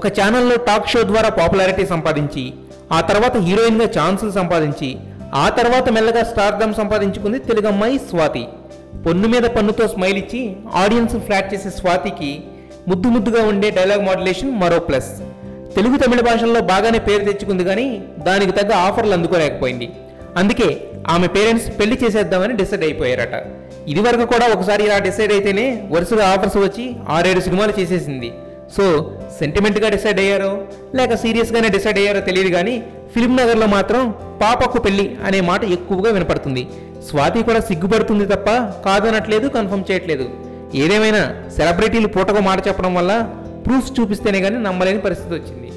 ఒక ఛానల్లో talk show ద్వారా పాపులారిటీ సంపాదించి ఆ తర్వాత హీరోయిన్గా ఛాన్సులు సంపాదించి ఆ తర్వాత మెల్లగా స్టార్డమ్ సంపాదించుకుంది తెలుగు అమ్మాయి స్వాతి. పొన్ను మీద పన్నుతో స్మైల్ ఇచ్చి ఆడియన్స్ ఫ్లాట్ చేసే స్వాతికి ముద్దు ముద్దుగా ఉండే డైలాగ్ మాడ్యులేషన్ మరో ప్లస్. తెలుగు తమిళ భాషల్లో బాగానే పేరు తెచ్చుకుంది, కానీ దానికి తగ్గ ఆఫర్లు అందుకోలేకపోయింది. అందుకే ఆమె పేరెంట్స్ పెళ్లి చేసేద్దామని డిసైడ్ అయిపోయారట. ఇది వరకు కూడా ఒకసారి ఇలా డిసైడ్ అయితేనే వరుసగా ఆఫర్స్ వచ్చి 6-7 సినిమాలు చేసేసింది. సో సెంటిమెంట్గా డిసైడ్ అయ్యారో లేక సీరియస్గానే డిసైడ్ అయ్యారో తెలియదు, కానీ ఫిల్మ్ నగర్లో మాత్రం పాపకు పెళ్లి అనే మాట ఎక్కువగా వినపడుతుంది. స్వాతి కూడా సిగ్గుపడుతుంది తప్ప కాదనట్లేదు, కన్ఫర్మ్ చేయట్లేదు. ఏదేమైనా సెలబ్రిటీలు పూటకు మాట చెప్పడం వల్ల ప్రూఫ్స్ చూపిస్తేనే కానీ నమ్మలేని పరిస్థితి వచ్చింది.